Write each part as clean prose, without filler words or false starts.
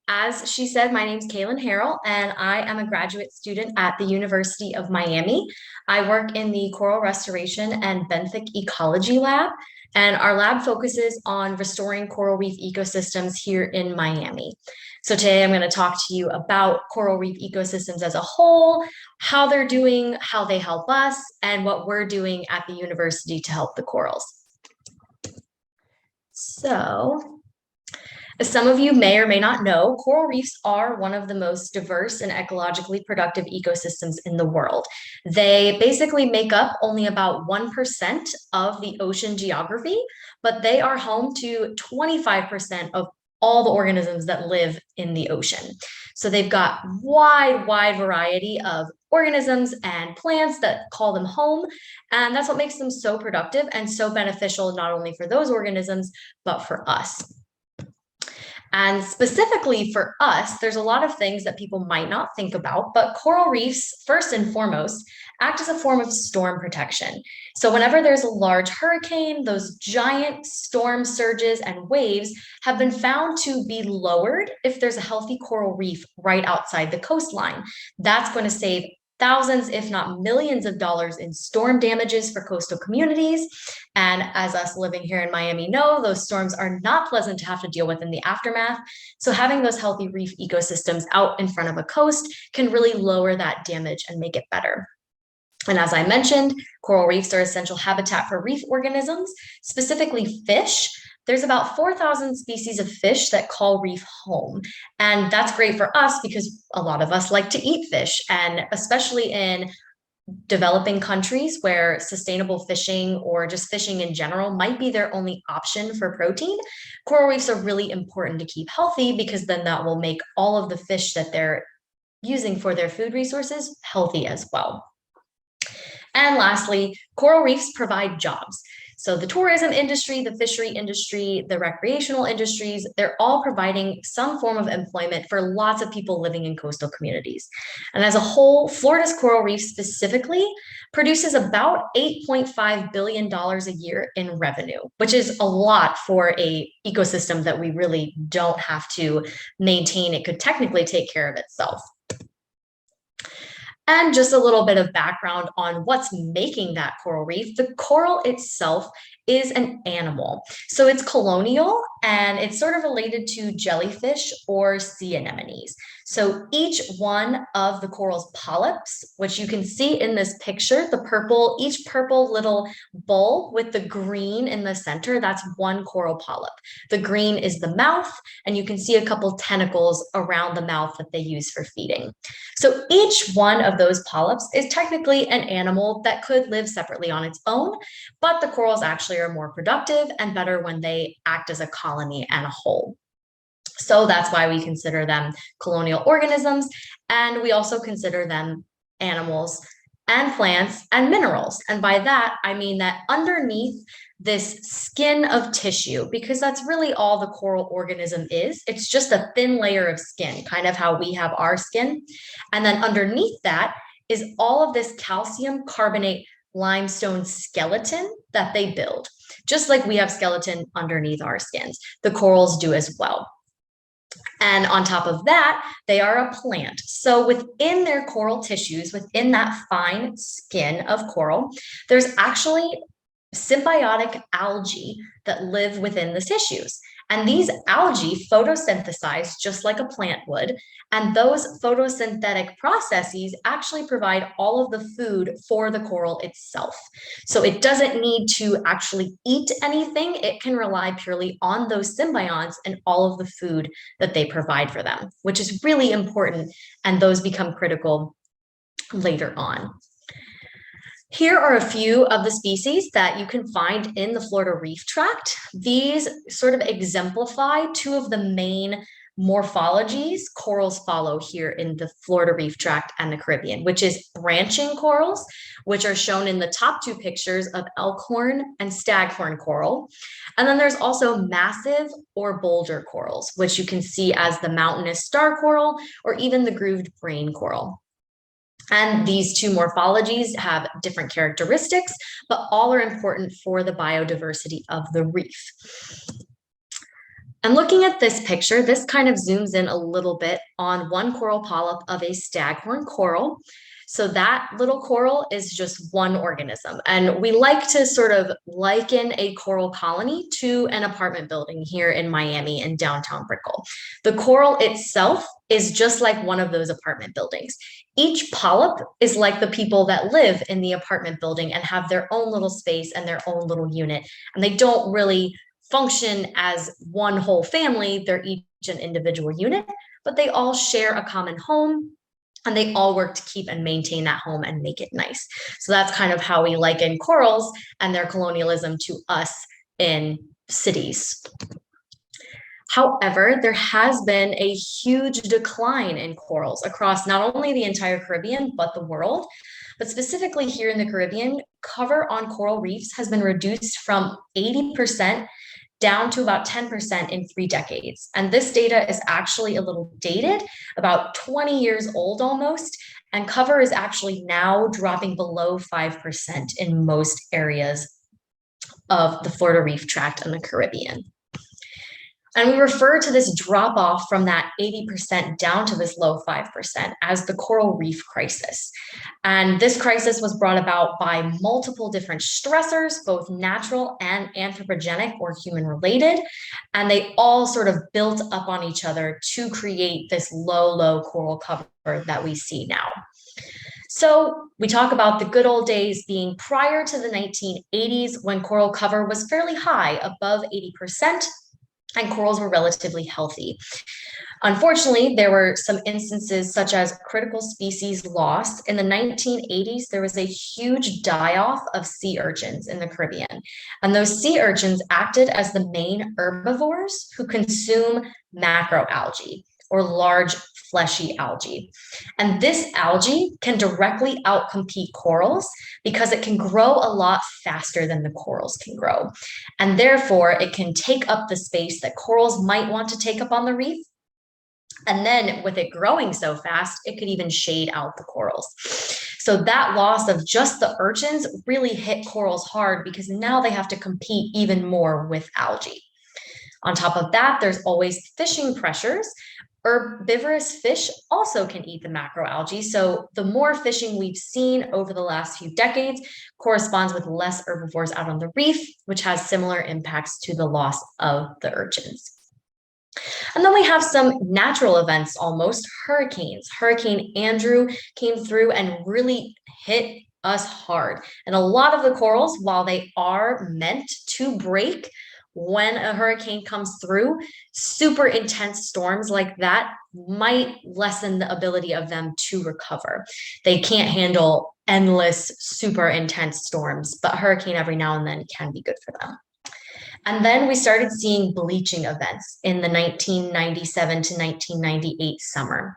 as she said, my name's Cailin Harrell, and I am a graduate student at the University of Miami. I work in the Coral Restoration and Benthic Ecology Lab, and our lab focuses on restoring coral reef ecosystems here in Miami. So today I'm going to talk to you about coral reef ecosystems as a whole, how they're doing, how they help us, and what we're doing at the university to help the corals. So, as some of you may or may not know, coral reefs are one of the most diverse and ecologically productive ecosystems in the world. They basically make up only about 1% of the ocean geography, but they are home to 25% of all the organisms that live in the ocean. So they've got wide variety of organisms and plants that call them home. And that's what makes them so productive and so beneficial, not only for those organisms, but for us. And specifically for us, there's a lot of things that people might not think about, but coral reefs, first and foremost, act as a form of storm protection. So whenever there's a large hurricane, those giant storm surges and waves have been found to be lowered if there's a healthy coral reef right outside the coastline. That's going to save thousands, if not millions of dollars in storm damages for coastal communities. And as us living here in Miami know, those storms are not pleasant to have to deal with in the aftermath. So having those healthy reef ecosystems out in front of a coast can really lower that damage and make it better. And as I mentioned, coral reefs are essential habitat for reef organisms, specifically fish. There's about 4,000 species of fish that call reef home. And that's great for us because a lot of us like to eat fish, and especially in developing countries where sustainable fishing or just fishing in general might be their only option for protein, coral reefs are really important to keep healthy because then that will make all of the fish that they're using for their food resources healthy as well. And lastly, coral reefs provide jobs. So the tourism industry, the fishery industry, the recreational industries, they're all providing some form of employment for lots of people living in coastal communities. And as a whole, Florida's coral reef specifically produces about $8.5 billion a year in revenue, which is a lot for a ecosystem that we really don't have to maintain. It could technically take care of itself. And just a little bit of background on what's making that coral reef. The coral itself is an animal. So it's colonial and it's sort of related to jellyfish or sea anemones. So each one of the coral's polyps, which you can see in this picture, each purple little bowl with the green in the center, that's one coral polyp. The green is the mouth, and you can see a couple tentacles around the mouth that they use for feeding. So each one of those polyps is technically an animal that could live separately on its own, but the corals actually are more productive and better when they act as a colony and a whole. So that's why we consider them colonial organisms, and we also consider them animals and plants and minerals. And by that, I mean that underneath this skin of tissue, because that's really all the coral organism is. It's just a thin layer of skin, kind of how we have our skin. And then underneath that is all of this calcium carbonate limestone skeleton that they build. Just like we have skeleton underneath our skins, the corals do as well. And on top of that, they are a plant. So within their coral tissues, within that fine skin of coral, there's actually symbiotic algae that live within the tissues. And these algae photosynthesize just like a plant would. And those photosynthetic processes actually provide all of the food for the coral itself. So it doesn't need to actually eat anything. It can rely purely on those symbionts and all of the food that they provide for them, which is really important. And those become critical later on. Here are a few of the species that you can find in the Florida Reef Tract. These sort of exemplify two of the main morphologies corals follow here in the Florida Reef Tract and the Caribbean, which is branching corals, which are shown in the top two pictures of elkhorn and staghorn coral. And then there's also massive or boulder corals, which you can see as the mountainous star coral or even the grooved brain coral. And these two morphologies have different characteristics, but all are important for the biodiversity of the reef. And looking at this picture, this kind of zooms in a little bit on one coral polyp of a staghorn coral. So that little coral is just one organism. And we like to sort of liken a coral colony to an apartment building here in Miami in downtown Brickell. The coral itself is just like one of those apartment buildings. Each polyp is like the people that live in the apartment building and have their own little space and their own little unit. And they don't really function as one whole family. They're each an individual unit, but they all share a common home and they all work to keep and maintain that home and make it nice. So that's kind of how we liken corals and their colonialism to us in cities. However, there has been a huge decline in corals across not only the entire Caribbean, but the world. But specifically here in the Caribbean, cover on coral reefs has been reduced from 80% down to about 10% in 3 decades. And this data is actually a little dated, about 20 years old almost, and cover is actually now dropping below 5% in most areas of the Florida Reef Tract and the Caribbean. And we refer to this drop off from that 80% down to this low 5% as the coral reef crisis. And this crisis was brought about by multiple different stressors, both natural and anthropogenic or human related. And they all sort of built up on each other to create this low coral cover that we see now. So we talk about the good old days being prior to the 1980s when coral cover was fairly high, above 80%. And corals were relatively healthy. Unfortunately, there were some instances such as critical species loss. In the 1980s, there was a huge die-off of sea urchins in the Caribbean. And those sea urchins acted as the main herbivores who consume macroalgae, or large fleshy algae. And this algae can directly outcompete corals because it can grow a lot faster than the corals can grow. And therefore, it can take up the space that corals might want to take up on the reef. And then with it growing so fast, it could even shade out the corals. So that loss of just the urchins really hit corals hard because now they have to compete even more with algae. On top of that, there's always fishing pressures. Herbivorous fish also can eat the macroalgae. So the more fishing we've seen over the last few decades corresponds with less herbivores out on the reef, which has similar impacts to the loss of the urchins. And then we have some natural events almost, hurricanes. Hurricane Andrew came through and really hit us hard. And a lot of the corals, while they are meant to break, when a hurricane comes through, super intense storms like that might lessen the ability of them to recover. They can't handle endless, super intense storms, but hurricane every now and then can be good for them. And then we started seeing bleaching events in the 1997 to 1998 summer.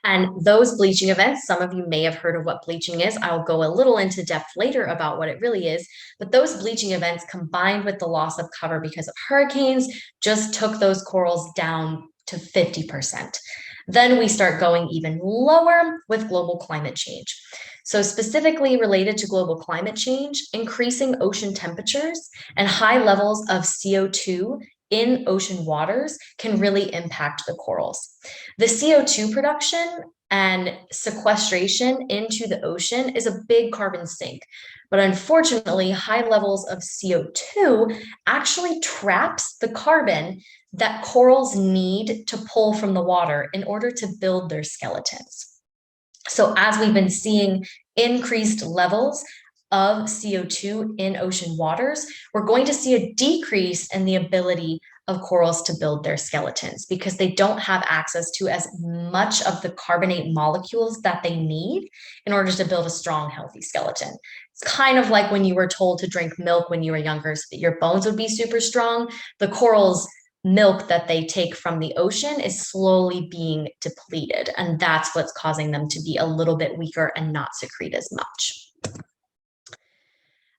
And those bleaching events, some of you may have heard of what bleaching is. I'll go a little into depth later about what it really is. But those bleaching events combined with the loss of cover because of hurricanes just took those corals down to 50%. Then we start going even lower with global climate change. So specifically related to global climate change, increasing ocean temperatures and high levels of CO2 in ocean waters can really impact the corals. The CO2 production and sequestration into the ocean is a big carbon sink. But unfortunately, high levels of CO2 actually traps the carbon that corals need to pull from the water in order to build their skeletons. So as we've been seeing increased levels of CO2 in ocean waters, we're going to see a decrease in the ability of corals to build their skeletons because they don't have access to as much of the carbonate molecules that they need in order to build a strong, healthy skeleton. It's kind of like when you were told to drink milk when you were younger so that your bones would be super strong. The corals' milk that they take from the ocean is slowly being depleted, and that's what's causing them to be a little bit weaker and not secrete as much.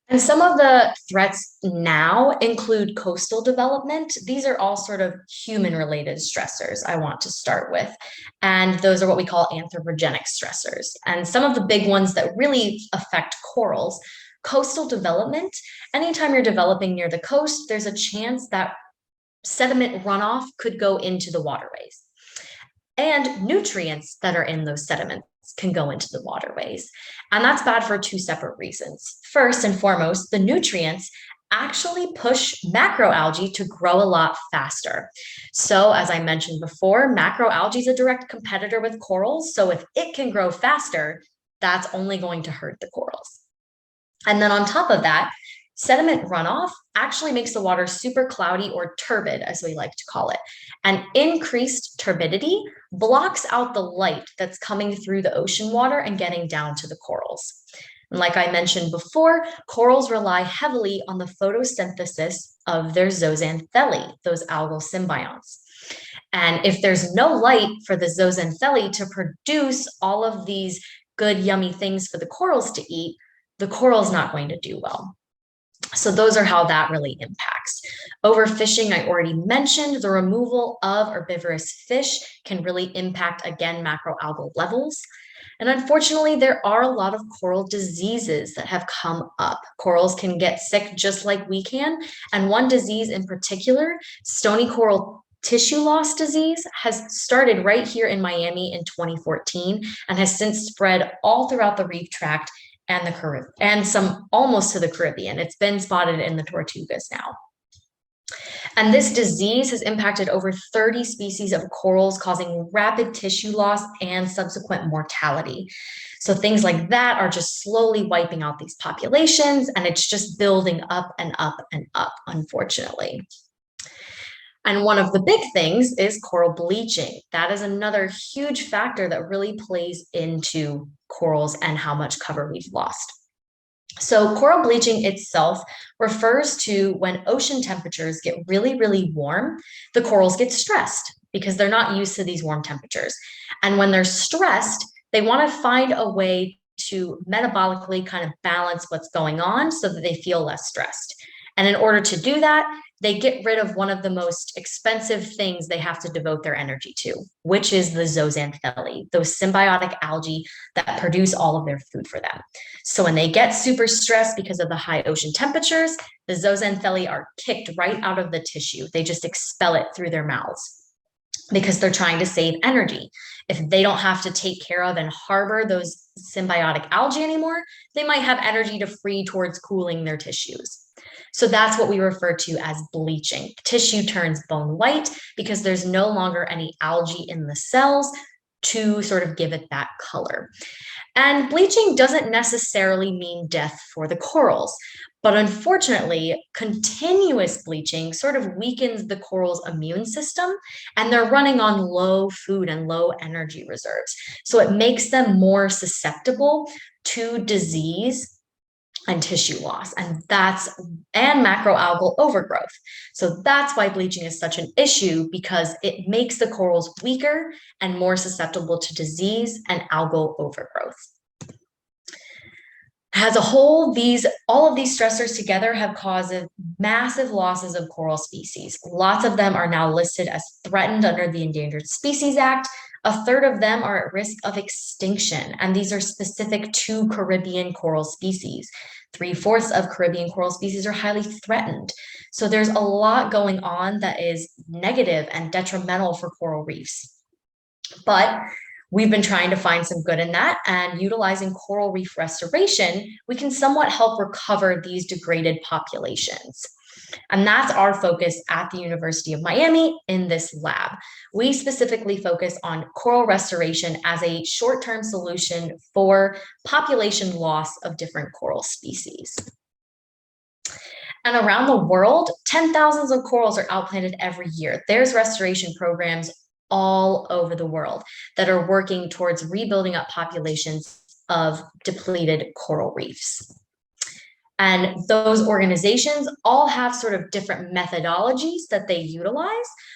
And some of the threats now include coastal development. These are all sort of human-related stressors I want to start with. And those are what we call anthropogenic stressors. And some of the big ones that really affect corals, coastal development. Anytime you're developing near the coast, there's a chance that sediment runoff could go into the waterways. And nutrients that are in those sediments can go into the waterways. And that's bad for two separate reasons. First and foremost, the nutrients actually push macroalgae to grow a lot faster. So, as I mentioned before, macroalgae is a direct competitor with corals. So, if it can grow faster, that's only going to hurt the corals. And then on top of that, sediment runoff actually makes the water super cloudy or turbid, as we like to call it. And increased turbidity blocks out the light that's coming through the ocean water and getting down to the corals. And like I mentioned before, corals rely heavily on the photosynthesis of their zooxanthellae, those algal symbionts. And if there's no light for the zooxanthellae to produce all of these good, yummy things for the corals to eat, the coral's not going to do well. So those are how that really impacts. Overfishing, I already mentioned. The removal of herbivorous fish can really impact, again, macroalgal levels. And unfortunately, there are a lot of coral diseases that have come up. Corals can get sick just like we can. And one disease in particular, stony coral tissue loss disease, has started right here in Miami in 2014 and has since spread all throughout the reef tract and the Caribbean, and some almost to the Caribbean. It's been spotted in the Tortugas now. And this disease has impacted over 30 species of corals, causing rapid tissue loss and subsequent mortality. So things like that are just slowly wiping out these populations, and it's just building up and up and up, unfortunately. And one of the big things is coral bleaching. That is another huge factor that really plays into corals and how much cover we've lost. So coral bleaching itself refers to when ocean temperatures get really, really warm, the corals get stressed because they're not used to these warm temperatures. And when they're stressed, they want to find a way to metabolically kind of balance what's going on so that they feel less stressed. And in order to do that, they get rid of one of the most expensive things they have to devote their energy to, which is the zooxanthellae, those symbiotic algae that produce all of their food for them. So when they get super stressed because of the high ocean temperatures, the zooxanthellae are kicked right out of the tissue. They just expel it through their mouths because they're trying to save energy. If they don't have to take care of and harbor those symbiotic algae anymore, they might have energy to free towards cooling their tissues. So that's what we refer to as bleaching. Tissue turns bone white because there's no longer any algae in the cells to sort of give it that color. And bleaching doesn't necessarily mean death for the corals, but unfortunately, continuous bleaching sort of weakens the coral's immune system, and they're running on low food and low energy reserves. So it makes them more susceptible to disease and tissue loss, and macroalgal overgrowth. So that's why bleaching is such an issue, because it makes the corals weaker and more susceptible to disease and algal overgrowth. As a whole, all of these stressors together have caused massive losses of coral species. Lots of them are now listed as threatened under the Endangered Species Act. A third of them are at risk of extinction, and these are specific to Caribbean coral species. 3/4 of Caribbean coral species are highly threatened. So there's a lot going on that is negative and detrimental for coral reefs. But we've been trying to find some good in that, and utilizing coral reef restoration, we can somewhat help recover these degraded populations. And that's our focus at the University of Miami in this lab. We specifically focus on coral restoration as a short-term solution for population loss of different coral species. And around the world, 10,000s of corals are outplanted every year. There's restoration programs all over the world that are working towards rebuilding up populations of depleted coral reefs. And those organizations all have sort of different methodologies that they utilize,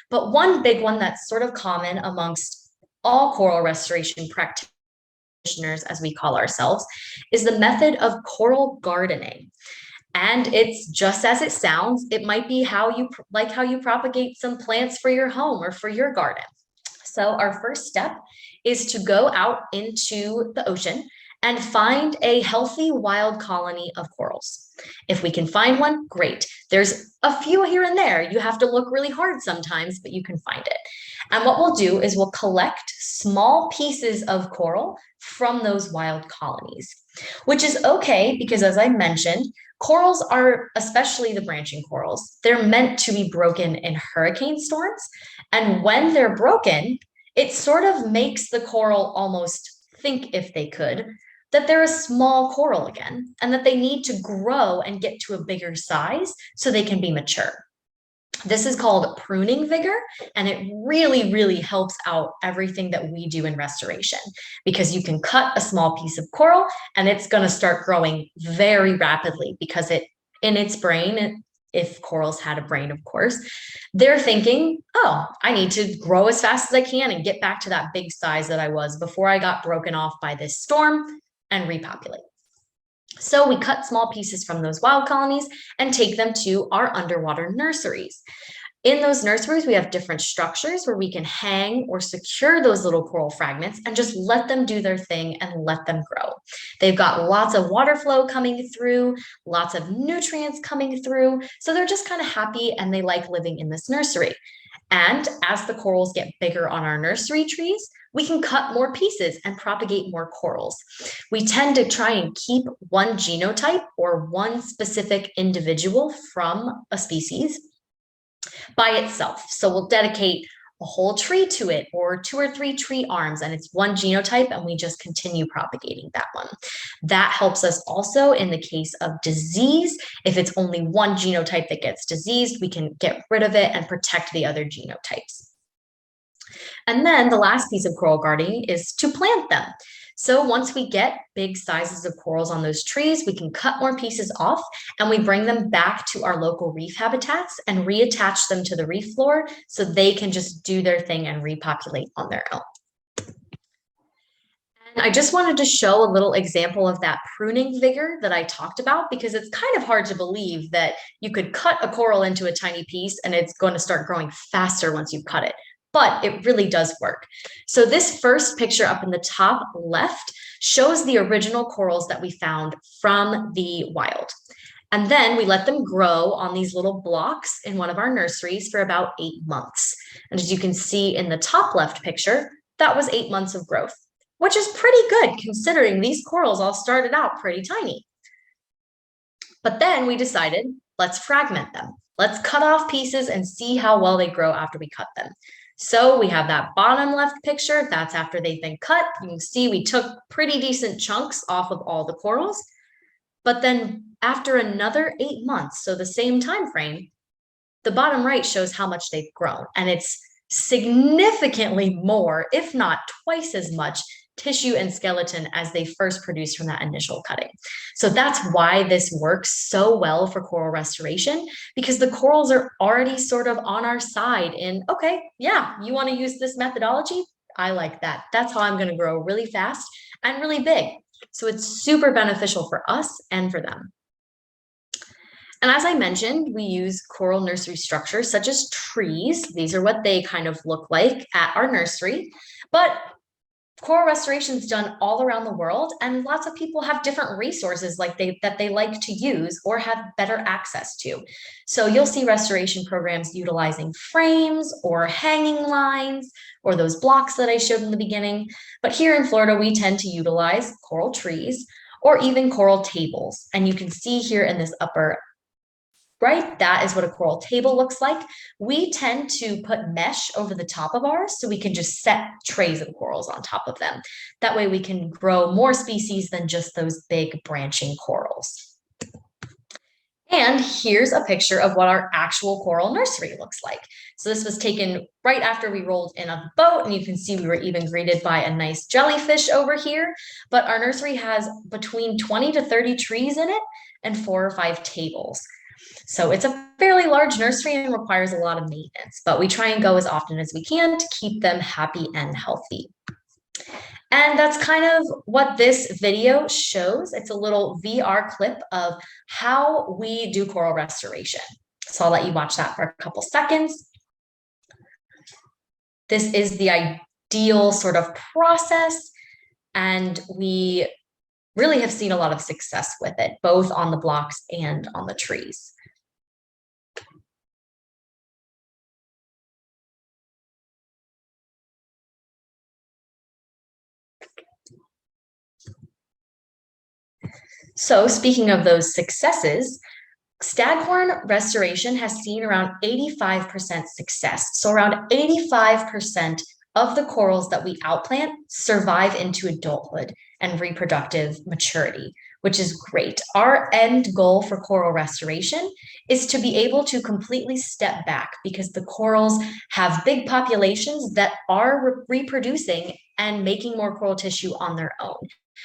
but one big one that's sort of common amongst all coral restoration practitioners, as we call ourselves, is the method of coral gardening. And it's just as it sounds. It might be how you propagate some plants for your home or for your garden. So our first step is to go out into the ocean and find a healthy wild colony of corals. If we can find one, great. There's a few here and there. You have to look really hard sometimes, but you can find it. And what we'll do is we'll collect small pieces of coral from those wild colonies, which is okay because, as I mentioned, corals are, especially the branching corals, they're meant to be broken in hurricane storms. And when they're broken, it sort of makes the coral almost think, if they could, that they're a small coral again and that they need to grow and get to a bigger size so they can be mature. This is called pruning vigor, and it really, really helps out everything that we do in restoration because you can cut a small piece of coral and it's going to start growing very rapidly because in its brain, if corals had a brain, of course, they're thinking, oh, I need to grow as fast as I can and get back to that big size that I was before I got broken off by this storm and repopulate. So we cut small pieces from those wild colonies and take them to our underwater nurseries. In those nurseries, we have different structures where we can hang or secure those little coral fragments and just let them do their thing and let them grow. They've got lots of water flow coming through, lots of nutrients coming through. So they're just kind of happy and they like living in this nursery. And as the corals get bigger on our nursery trees, we can cut more pieces and propagate more corals. We tend to try and keep one genotype or one specific individual from a species by itself. So we'll dedicate a whole tree to it or 2 or 3 tree arms, and it's one genotype, and we just continue propagating that one. That helps us also in the case of disease. If it's only one genotype that gets diseased, we can get rid of it and protect the other genotypes. And then the last piece of coral gardening is to plant them. So once we get big sizes of corals on those trees, we can cut more pieces off and we bring them back to our local reef habitats and reattach them to the reef floor so they can just do their thing and repopulate on their own. And I just wanted to show a little example of that pruning vigor that I talked about because it's kind of hard to believe that you could cut a coral into a tiny piece and it's going to start growing faster once you cut it. But it really does work. So this first picture up in the top left shows the original corals that we found from the wild. And then we let them grow on these little blocks in one of our nurseries for about 8 months. And as you can see in the top left picture, that was 8 months of growth, which is pretty good considering these corals all started out pretty tiny. But then we decided, let's fragment them. Let's cut off pieces and see how well they grow after we cut them. So we have that bottom left picture. That's after they've been cut. You can see we took pretty decent chunks off of all the corals. But then after another 8 months, so the same time frame, the bottom right shows how much they've grown. And it's significantly more, if not twice as much, tissue and skeleton as they first produced from that initial cutting. So that's why this works so well for coral restoration, because the corals are already sort of on our side in, okay, yeah, you want to use this methodology? I like that. That's how I'm going to grow really fast and really big. So it's super beneficial for us and for them. And as I mentioned, we use coral nursery structures such as trees. These are what they kind of look like at our nursery. But coral restoration is done all around the world, and lots of people have different resources that they like to use or have better access to. So you'll see restoration programs utilizing frames or hanging lines or those blocks that I showed in the beginning. But here in Florida, we tend to utilize coral trees or even coral tables. And you can see here in this upper right? That is what a coral table looks like. We tend to put mesh over the top of ours so we can just set trays of corals on top of them. That way we can grow more species than just those big branching corals. And here's a picture of what our actual coral nursery looks like. So this was taken right after we rolled in on the boat, and you can see we were even greeted by a nice jellyfish over here. But our nursery has between 20 to 30 trees in it and 4 or 5 tables. So it's a fairly large nursery and requires a lot of maintenance, but we try and go as often as we can to keep them happy and healthy. And that's kind of what this video shows. It's a little VR clip of how we do coral restoration. So I'll let you watch that for a couple seconds. This is the ideal sort of process, and we really have seen a lot of success with it, both on the blocks and on the trees. So speaking of those successes, Staghorn restoration has seen around 85% success. So around 85% of the corals that we outplant survive into adulthood and reproductive maturity, which is great. Our end goal for coral restoration is to be able to completely step back because the corals have big populations that are reproducing and making more coral tissue on their own.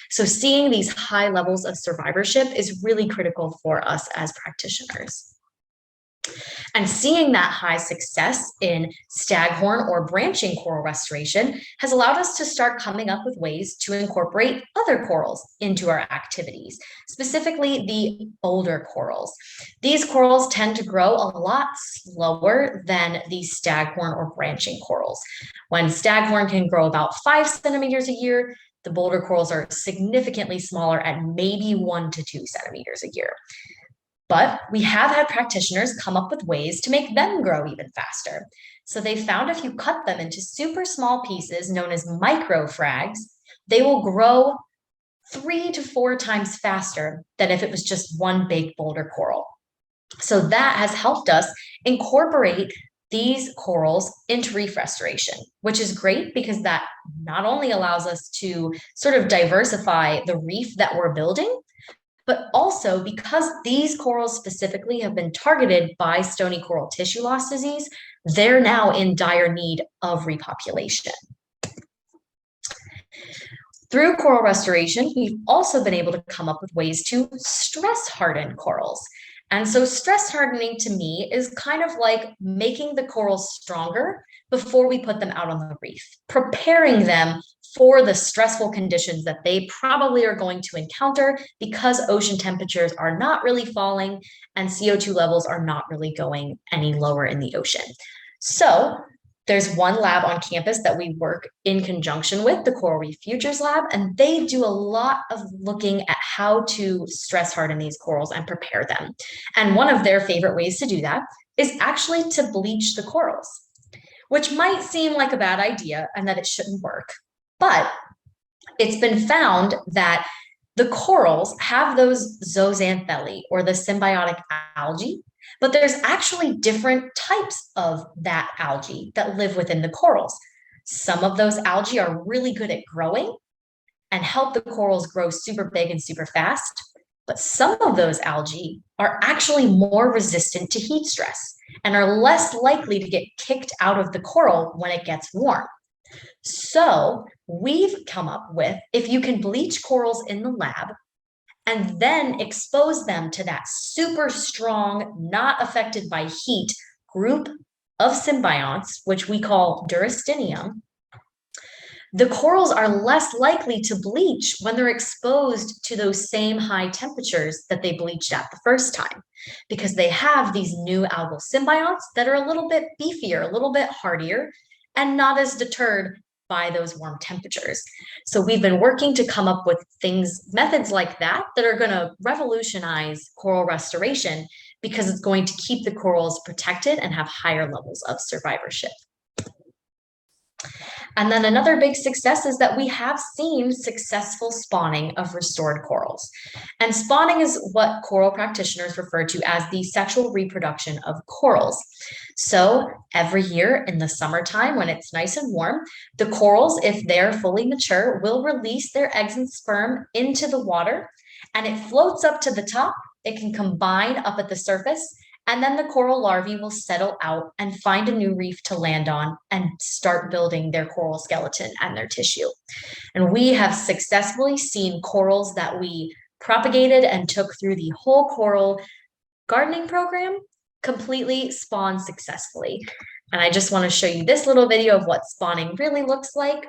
So seeing these high levels of survivorship is really critical for us as practitioners. And seeing that high success in staghorn or branching coral restoration has allowed us to start coming up with ways to incorporate other corals into our activities, specifically the older corals. These corals tend to grow a lot slower than the staghorn or branching corals. When staghorn can grow about 5 centimeters a year, the boulder corals are significantly smaller at maybe 1 to 2 centimeters a year. But we have had practitioners come up with ways to make them grow even faster. So they found if you cut them into super small pieces known as microfrags, they will grow 3 to 4 times faster than if it was just one big boulder coral. So that has helped us incorporate these corals into reef restoration, which is great because that not only allows us to sort of diversify the reef that we're building, but also because these corals specifically have been targeted by stony coral tissue loss disease, they're now in dire need of repopulation. Through coral restoration, we've also been able to come up with ways to stress harden corals. And so stress hardening to me is kind of like making the corals stronger before we put them out on the reef, preparing them for the stressful conditions that they probably are going to encounter because ocean temperatures are not really falling and CO2 levels are not really going any lower in the ocean. So there's one lab on campus that we work in conjunction with, the Coral Reef Futures Lab, and they do a lot of looking at how to stress harden these corals and prepare them. And one of their favorite ways to do that is actually to bleach the corals, which might seem like a bad idea and that it shouldn't work. But it's been found that the corals have those zooxanthellae or the symbiotic algae, but there's actually different types of that algae that live within the corals. Some of those algae are really good at growing and help the corals grow super big and super fast. But some of those algae are actually more resistant to heat stress and are less likely to get kicked out of the coral when it gets warm. So we've come up with, if you can bleach corals in the lab and then expose them to that super strong, not affected by heat group of symbionts, which we call Durastinium, the corals are less likely to bleach when they're exposed to those same high temperatures that they bleached at the first time, because they have these new algal symbionts that are a little bit beefier, a little bit hardier, and not as deterred by those warm temperatures. So we've been working to come up with methods like that are going to revolutionize coral restoration because it's going to keep the corals protected and have higher levels of survivorship. And then another big success is that we have seen successful spawning of restored corals. And spawning is what coral practitioners refer to as the sexual reproduction of corals. So every year in the summertime, when it's nice and warm, the corals, if they're fully mature, will release their eggs and sperm into the water, and it floats up to the top. It can combine up at the surface, and then the coral larvae will settle out and find a new reef to land on and start building their coral skeleton and their tissue. And we have successfully seen corals that we propagated and took through the whole coral gardening program completely spawn successfully. And I just want to show you this little video of what spawning really looks like.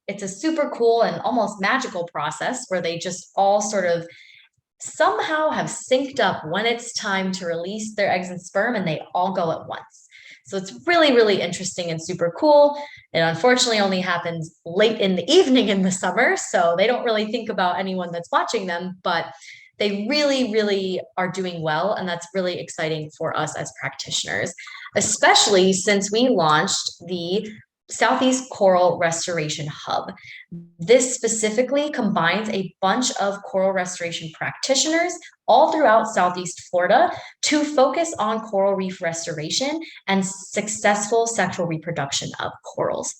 It's a super cool and almost magical process where they just all sort of somehow have synced up when it's time to release their eggs and sperm, and they all go at once. So it's really, really interesting and super cool. It unfortunately only happens late in the evening in the summer, so they don't really think about anyone that's watching them, but they really, really are doing well. And that's really exciting for us as practitioners, especially since we launched the Southeast Coral Restoration Hub. This specifically combines a bunch of coral restoration practitioners all throughout Southeast Florida to focus on coral reef restoration and successful sexual reproduction of corals.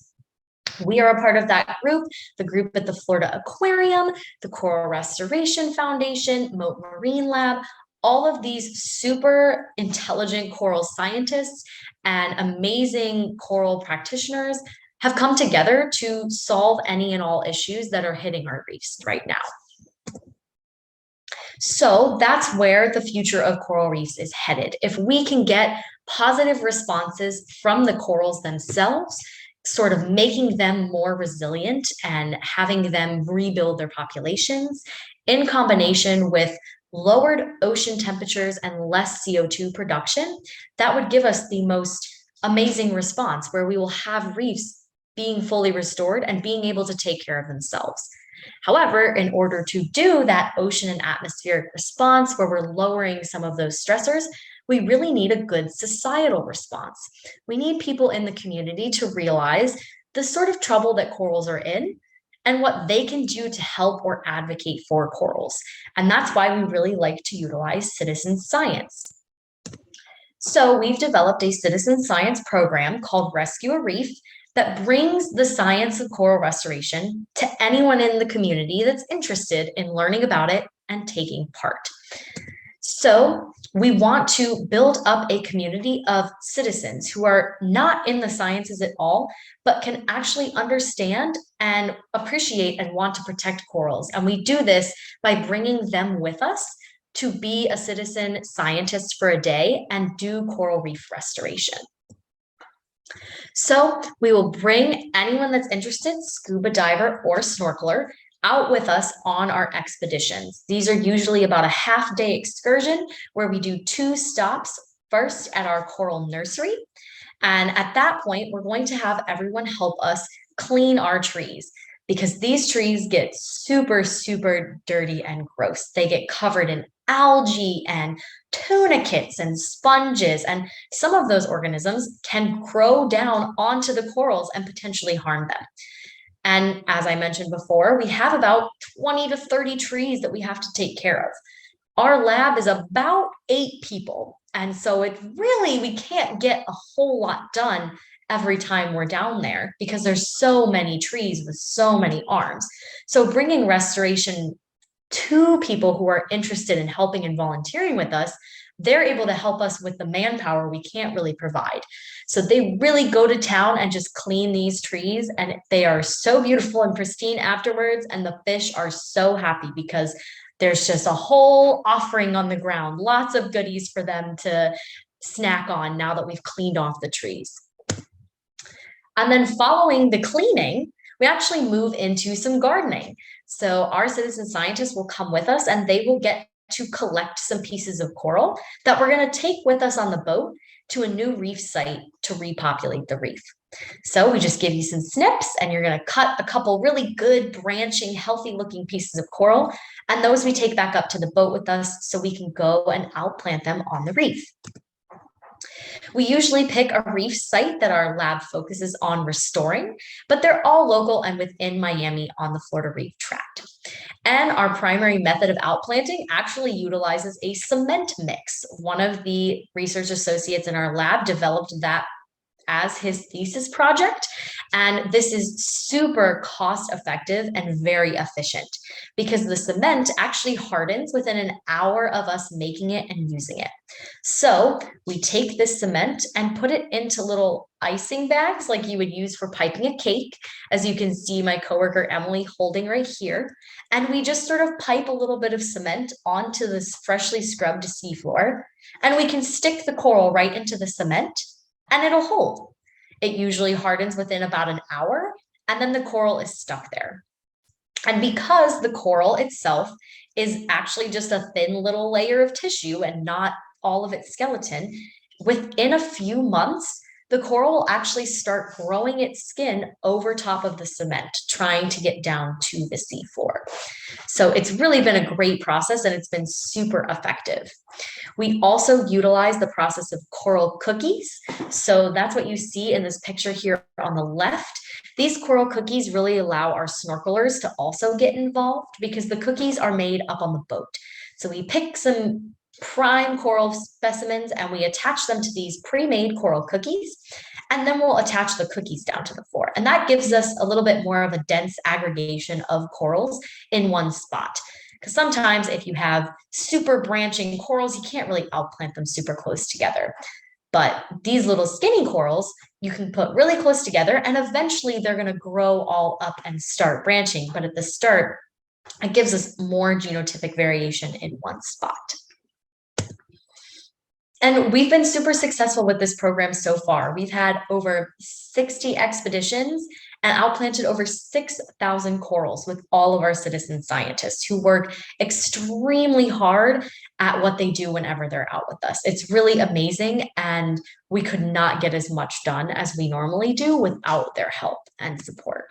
We are a part of that group, the group at the Florida Aquarium, the Coral Restoration Foundation, Moat Marine Lab. All of these super intelligent coral scientists and amazing coral practitioners have come together to solve any and all issues that are hitting our reefs right now. So that's where the future of coral reefs is headed. If we can get positive responses from the corals themselves, sort of making them more resilient and having them rebuild their populations in combination with lowered ocean temperatures and less CO2 production, that would give us the most amazing response where we will have reefs being fully restored and being able to take care of themselves. However, in order to do that ocean and atmospheric response where we're lowering some of those stressors, we really need a good societal response. We need people in the community to realize the sort of trouble that corals are in and what they can do to help or advocate for corals. And that's why we really like to utilize citizen science. So we've developed a citizen science program called Rescue a Reef that brings the science of coral restoration to anyone in the community that's interested in learning about it and taking part. So we want to build up a community of citizens who are not in the sciences at all, but can actually understand and appreciate and want to protect corals. And we do this by bringing them with us to be a citizen scientist for a day and do coral reef restoration. So we will bring anyone that's interested, scuba diver or snorkeler, out with us on our expeditions. These are usually about a half-day excursion where we do 2 stops, first at our coral nursery. And at that point, we're going to have everyone help us clean our trees because these trees get super, super dirty and gross. They get covered in algae and tunicates and sponges, and some of those organisms can grow down onto the corals and potentially harm them. And as I mentioned before, we have about 20 to 30 trees that we have to take care of. Our lab is about 8 people. And so we can't get a whole lot done every time we're down there because there's so many trees with so many arms. So bringing restoration to people who are interested in helping and volunteering with us, they're able to help us with the manpower we can't really provide. So they really go to town and just clean these trees, and they are so beautiful and pristine afterwards. And the fish are so happy because there's just a whole offering on the ground, lots of goodies for them to snack on now that we've cleaned off the trees. And then following the cleaning, we actually move into some gardening. So our citizen scientists will come with us and they will get to collect some pieces of coral that we're going to take with us on the boat to a new reef site to repopulate the reef. So we just give you some snips and you're going to cut a couple really good branching, healthy looking pieces of coral. And those we take back up to the boat with us so we can go and outplant them on the reef. We usually pick a reef site that our lab focuses on restoring, but they're all local and within Miami on the Florida Reef Tract. And our primary method of outplanting actually utilizes a cement mix. One of the research associates in our lab developed that as his thesis project. And this is super cost effective and very efficient because the cement actually hardens within an hour of us making it and using it. So we take this cement and put it into little icing bags like you would use for piping a cake, as you can see my coworker Emily holding right here. And we just sort of pipe a little bit of cement onto this freshly scrubbed seafloor, and we can stick the coral right into the cement and it'll hold. It usually hardens within about an hour, and then the coral is stuck there. And because the coral itself is actually just a thin little layer of tissue and not all of its skeleton, within a few months, the coral will actually start growing its skin over top of the cement, trying to get down to the seafloor. So it's really been a great process and it's been super effective. We also utilize the process of coral cookies. So that's what you see in this picture here on the left. These coral cookies really allow our snorkelers to also get involved because the cookies are made up on the boat. So we pick some prime coral specimens and we attach them to these pre-made coral cookies, and then we'll attach the cookies down to the floor. And that gives us a little bit more of a dense aggregation of corals in one spot. Because sometimes if you have super branching corals, you can't really outplant them super close together. But these little skinny corals, you can put really close together and eventually they're going to grow all up and start branching. But at the start, it gives us more genotypic variation in one spot. And we've been super successful with this program so far. We've had over 60 expeditions and outplanted over 6,000 corals with all of our citizen scientists who work extremely hard at what they do whenever they're out with us. It's really amazing, and we could not get as much done as we normally do without their help and support.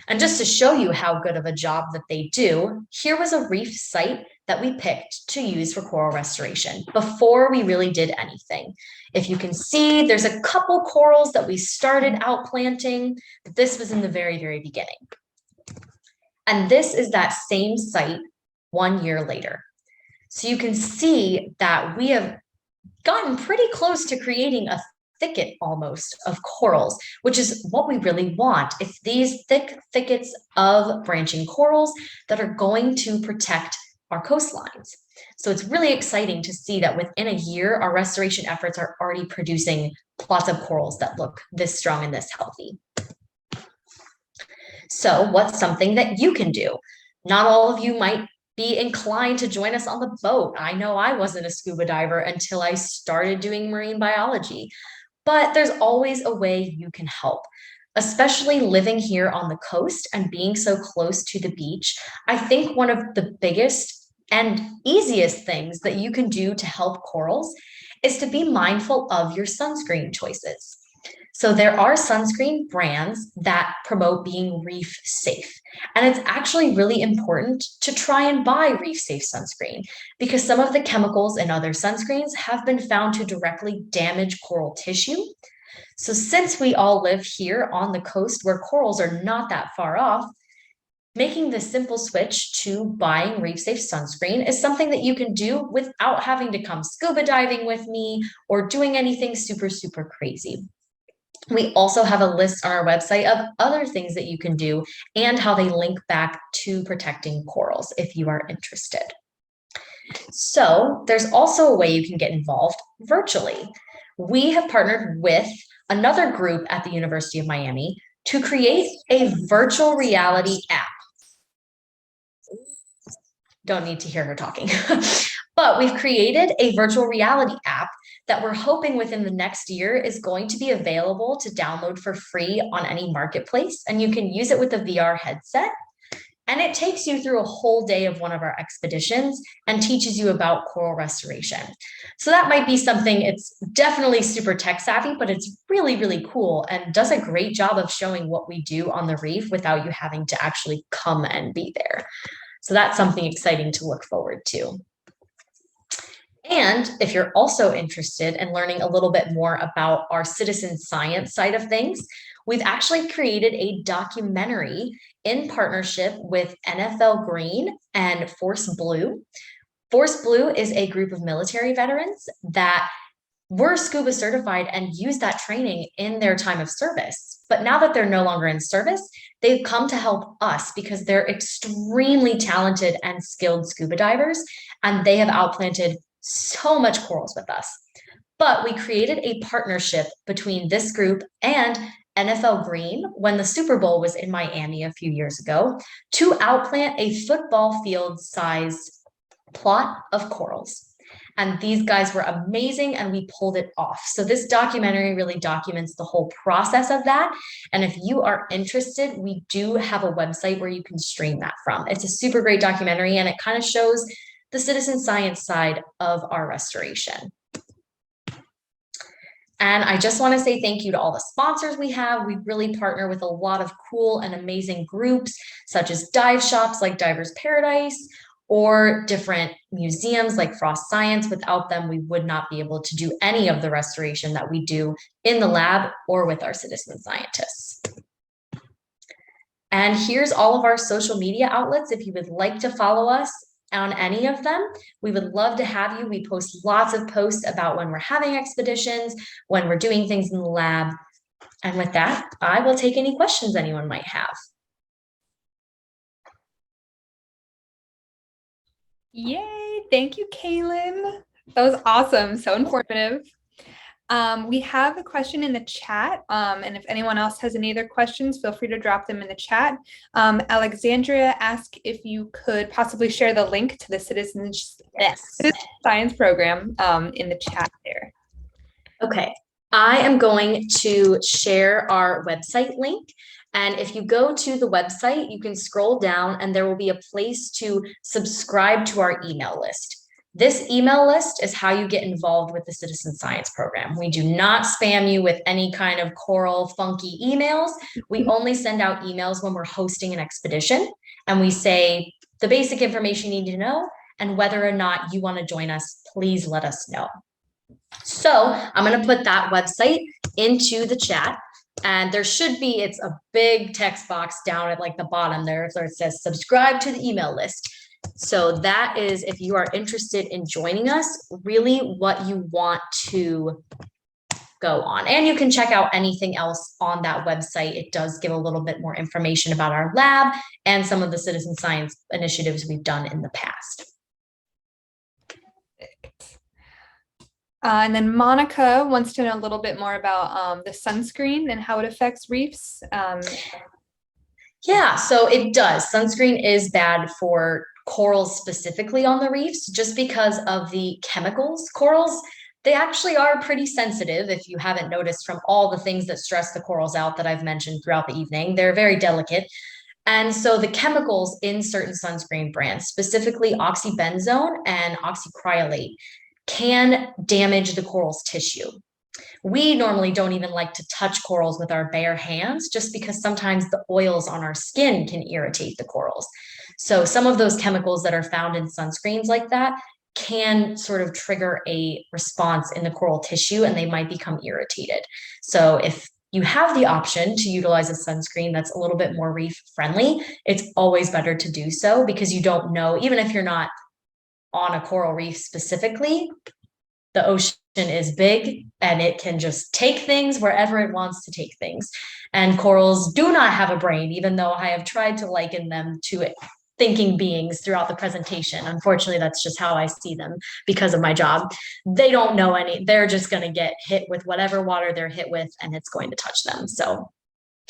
And just to show you how good of a job that they do, here was a reef site that we picked to use for coral restoration before we really did anything. If you can see, there's a couple corals that we started outplanting, but this was in the very, very beginning. And this is that same site 1 year later. So you can see that we have gotten pretty close to creating a thicket almost of corals, which is what we really want. It's these thick thickets of branching corals that are going to protect our coastlines. So it's really exciting to see that within a year, our restoration efforts are already producing plots of corals that look this strong and this healthy. So what's something that you can do? Not all of you might be inclined to join us on the boat. I know I wasn't a scuba diver until I started doing marine biology, but there's always a way you can help. Especially living here on the coast and being so close to the beach, I think one of the biggest and easiest things that you can do to help corals is to be mindful of your sunscreen choices. So there are sunscreen brands that promote being reef safe. And it's actually really important to try and buy reef safe sunscreen because some of the chemicals in other sunscreens have been found to directly damage coral tissue. So since we all live here on the coast where corals are not that far off, making the simple switch to buying reef safe sunscreen is something that you can do without having to come scuba diving with me or doing anything super, super crazy. We also have a list on our website of other things that you can do and how they link back to protecting corals if you are interested. So there's also a way you can get involved virtually. We have partnered with another group at the University of Miami to create a virtual reality app. Don't need to hear her talking. But we've created a virtual reality app that we're hoping within the next year is going to be available to download for free on any marketplace. And you can use it with a VR headset. And it takes you through a whole day of one of our expeditions and teaches you about coral restoration. So that might be something, it's definitely super tech savvy, but it's really, really cool and does a great job of showing what we do on the reef without you having to actually come and be there. So that's something exciting to look forward to. And if you're also interested in learning a little bit more about our citizen science side of things, we've actually created a documentary in partnership with NFL Green and Force Blue. Force Blue is a group of military veterans that were scuba certified and used that training in their time of service. But now that they're no longer in service, they've come to help us because they're extremely talented and skilled scuba divers, and they have outplanted so much corals with us. But we created a partnership between this group and NFL Green when the Super Bowl was in Miami a few years ago to outplant a football field size plot of corals. And these guys were amazing and we pulled it off. So this documentary really documents the whole process of that. And if you are interested, we do have a website where you can stream that from. It's a super great documentary and it kind of shows the citizen science side of our restoration. And I just want to say thank you to all the sponsors we have. We really partner with a lot of cool and amazing groups, such as dive shops like Divers Paradise, or different museums like Frost Science. Without them, we would not be able to do any of the restoration that we do in the lab or with our citizen scientists. And here's all of our social media outlets if you would like to follow us on any of them. We would love to have you. We post lots of posts about when we're having expeditions, when we're doing things in the lab. And with that, I will take any questions anyone might have. Yay! Thank you, Cailin. That was awesome. So informative. We have a question in the chat, and if anyone else has any other questions, feel free to drop them in the chat. Alexandria asked if you could possibly share the link to the citizen science program in the chat there. Okay, I am going to share our website link. And if you go to the website, you can scroll down and there will be a place to subscribe to our email list. This email list is how you get involved with the citizen science program. We do not spam you with any kind of coral funky emails. We only send out emails when we're hosting an expedition, and we say the basic information you need to know, and whether or not you want to join us, please let us know. So I'm going to put that website into the chat, and there should be, it's a big text box down at like the bottom there, so it says subscribe to the email list. So that is, if you are interested in joining us, really what you want to go on. And you can check out anything else on that website. It does give a little bit more information about our lab and some of the citizen science initiatives we've done in the past. And then Monica wants to know a little bit more about the sunscreen and how it affects reefs. Yeah, so it does. Sunscreen is bad for corals specifically on the reefs, just because of the chemicals. Corals, they actually are pretty sensitive, if you haven't noticed from all the things that stress the corals out that I've mentioned throughout the evening. They're very delicate. And so the chemicals in certain sunscreen brands, specifically oxybenzone and oxycryolate, can damage the coral's tissue. We normally don't even like to touch corals with our bare hands, just because sometimes the oils on our skin can irritate the corals. So some of those chemicals that are found in sunscreens like that can sort of trigger a response in the coral tissue, and they might become irritated. So if you have the option to utilize a sunscreen that's a little bit more reef friendly, it's always better to do so, because you don't know, even if you're not on a coral reef specifically, the ocean is big and it can just take things wherever it wants to take things. And corals do not have a brain, even though I have tried to liken them to thinking beings throughout the presentation. Unfortunately, that's just how I see them because of my job. They don't know any, they're just going to get hit with whatever water they're hit with, and it's going to touch them. So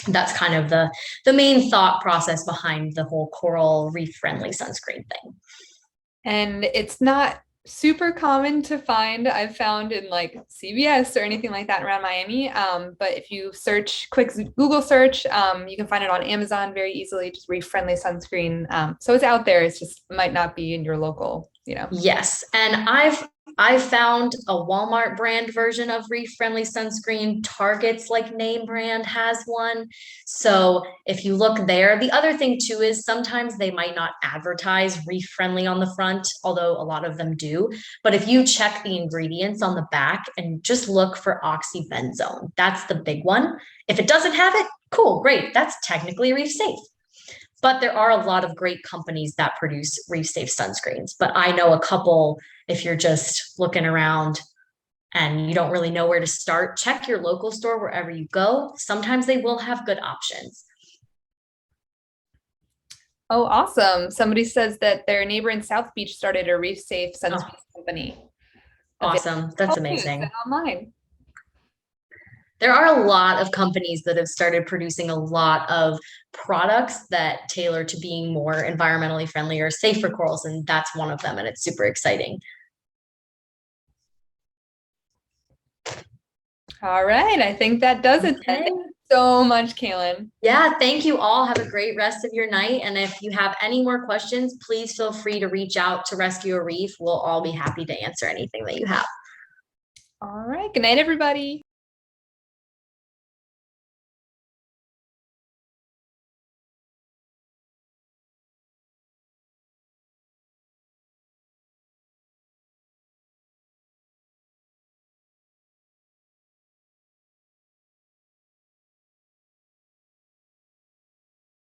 that's kind of the main thought process behind the whole coral reef friendly sunscreen thing. And it's not super common to find, I've found in like CBS or anything like that around Miami. But if you search, quick Google search, you can find it on Amazon very easily, just reef friendly sunscreen. So it's out there. It's just might not be in your local, you know. Yes. And I've found a Walmart brand version of reef friendly sunscreen. Target's like name brand has one. So if you look there, the other thing too is sometimes they might not advertise reef friendly on the front, although a lot of them do. But if you check the ingredients on the back and just look for oxybenzone, that's the big one. If it doesn't have it, cool, great. That's technically reef safe. But there are a lot of great companies that produce reef safe sunscreens. But I know a couple, if you're just looking around and you don't really know where to start, check your local store wherever you go. Sometimes they will have good options. Oh, awesome. Somebody says that their neighbor in South Beach started a reef safe sunscreen company. Awesome. That's amazing. Online. There are a lot of companies that have started producing a lot of products that tailor to being more environmentally friendly or safe for corals, and that's one of them, and it's super exciting. All right, I think that does it. Thank you so much, Cailin. Yeah, thank you all. Have a great rest of your night, and if you have any more questions, please feel free to reach out to Rescue a Reef. We'll all be happy to answer anything that you have. All right, good night, everybody.